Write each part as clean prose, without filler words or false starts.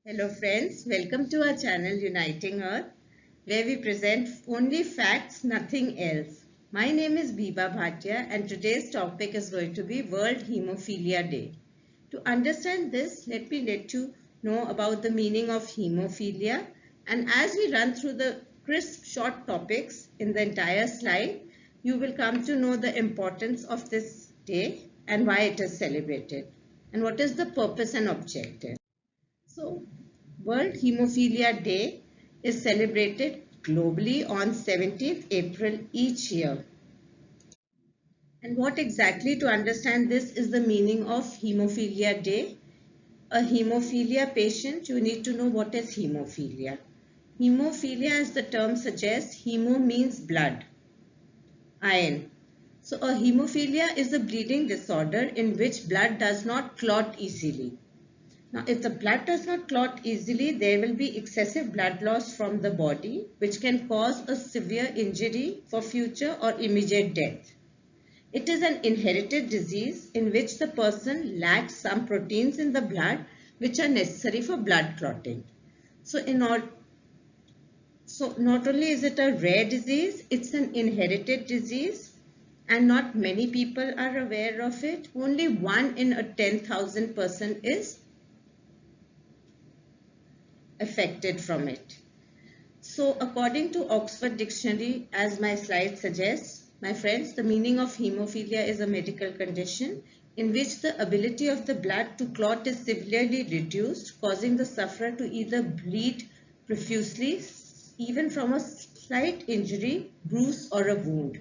Hello friends, welcome to our channel Uniting Earth, where we present only facts, nothing else. My name is Biba Bhatia and today's topic is going to be World Hemophilia Day. To understand this, let you know about the meaning of hemophilia, and as we run through the crisp short topics in the entire slide, you will come to know the importance of this day and why it is celebrated and what is the purpose and objective. So, World Hemophilia Day is celebrated globally on 17th April each year. And what exactly to understand this is the meaning of Hemophilia Day? A hemophilia patient, you need to know what is hemophilia. Hemophilia, as the term suggests, hemo means blood, iron. So a hemophilia is a bleeding disorder in which blood does not clot easily. Now, if the blood does not clot easily, there will be excessive blood loss from the body, which can cause a severe injury for future or immediate death. It is an inherited disease in which the person lacks some proteins in the blood which are necessary for blood clotting. So, not only is it a rare disease, it's an inherited disease and not many people are aware of it. Only 1 in a 10,000 person is affected from it. So according to Oxford Dictionary, as my slide suggests, my friends, the meaning of hemophilia is a medical condition in which the ability of the blood to clot is severely reduced, causing the sufferer to either bleed profusely, even from a slight injury, bruise or a wound.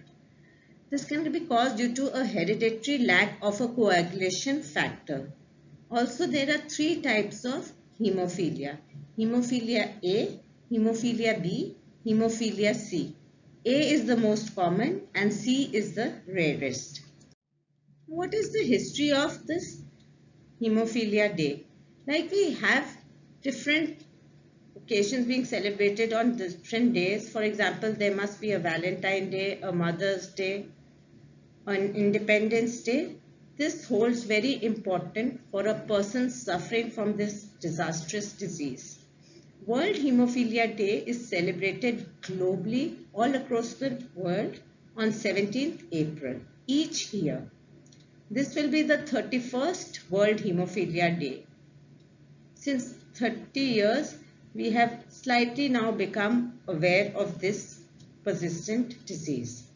This can be caused due to a hereditary lack of a coagulation factor. Also, there are 3 types of hemophilia. Hemophilia A, hemophilia B, hemophilia C. A is the most common and C is the rarest. What is the history of this Hemophilia Day? Like we have different occasions being celebrated on different days. For example, there must be a Valentine Day, a Mother's Day, on Independence Day. This holds very important for a person suffering from this disastrous disease. World Hemophilia Day is celebrated globally all across the world on 17th April each year. This will be the 31st World Hemophilia Day. Since 30 years, we have slightly now become aware of this persistent disease.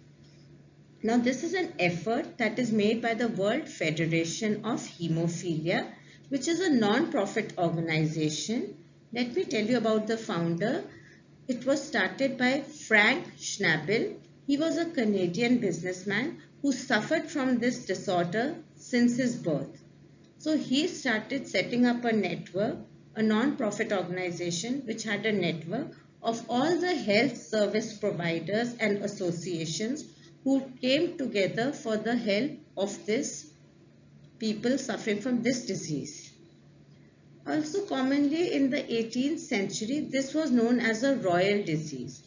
Now, this is an effort that is made by the World Federation of Hemophilia, which is a non-profit organization. Let me tell you about the founder. It was started by Frank Schnabel. He was a Canadian businessman who suffered from this disorder since his birth. So he started setting up a network, a non-profit organization which had a network of all the health service providers and associations who came together for the help of this people suffering from this disease. Also commonly in the 18th century, this was known as a royal disease.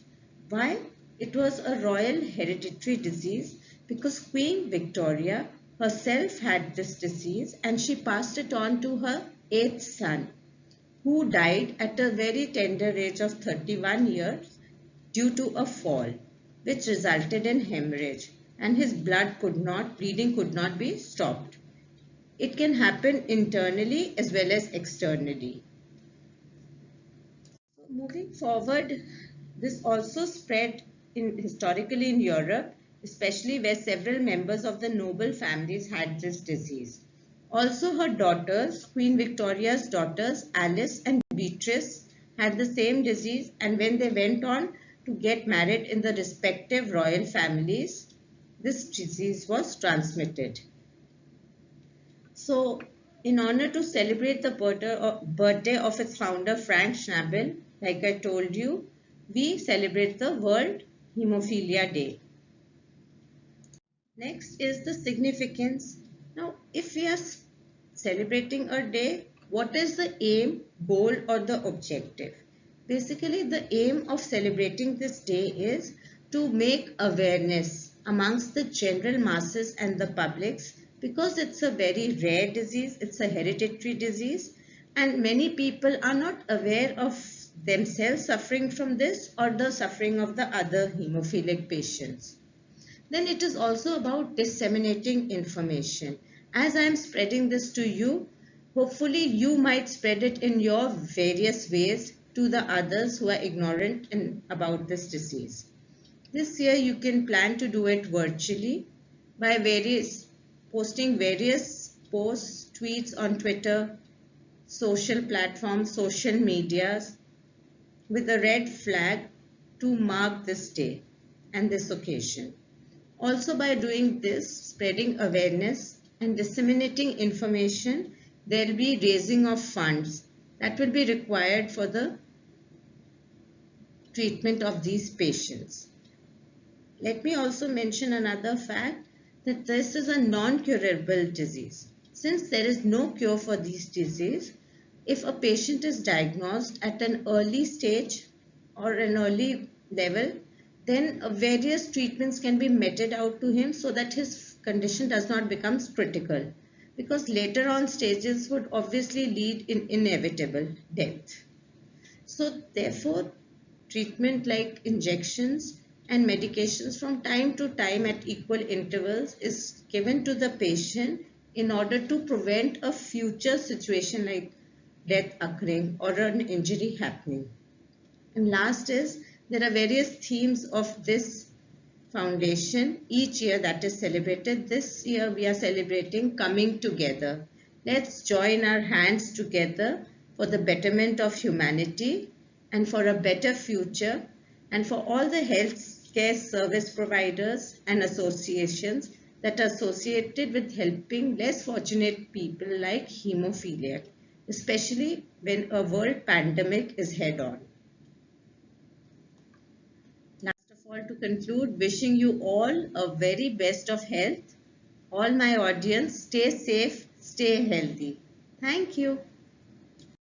Why? It was a royal hereditary disease because Queen Victoria herself had this disease and she passed it on to her 8th son, who died at a very tender age of 31 years due to a fall, which resulted in hemorrhage, and his bleeding could not be stopped. It can happen internally as well as externally. Moving forward, this also spread historically in Europe, especially where several members of the noble families had this disease. Also, her daughters, Queen Victoria's daughters, Alice and Beatrice, had the same disease, and when they went on to get married in the respective royal families, this disease was transmitted. So, in honor to celebrate the birthday of its founder Frank Schnabel, like I told you, we celebrate the World Hemophilia Day. Next is the significance. Now, if we are celebrating a day, what is the aim, goal or the objective? Basically, the aim of celebrating this day is to make awareness amongst the general masses and the publics, because it's a very rare disease, it's a hereditary disease. And many people are not aware of themselves suffering from this or the suffering of the other hemophilic patients. Then it is also about disseminating information. As I am spreading this to you, hopefully you might spread it in your various ways to the others who are ignorant about this disease. This year you can plan to do it virtually by posting various posts, tweets on Twitter, social platforms, social medias with a red flag to mark this day and this occasion. Also, by doing this, spreading awareness and disseminating information, there will be raising of funds that will be required for the treatment of these patients. Let me also mention another fact that this is a non-curable disease. Since there is no cure for this disease, if a patient is diagnosed at an early stage or an early level, then various treatments can be meted out to him so that his condition does not become critical, because later on stages would obviously lead in inevitable death. So therefore, treatment like injections and medications from time to time at equal intervals is given to the patient in order to prevent a future situation like death occurring or an injury happening. And last is, there are various themes of this foundation each year that is celebrated. This year we are celebrating coming together. Let's join our hands together for the betterment of humanity and for a better future, and for all the healthcare service providers and associations that are associated with helping less fortunate people like hemophilia, especially when a world pandemic is head on. Last of all, to conclude, wishing you all a very best of health. All my audience, stay safe, stay healthy. Thank you.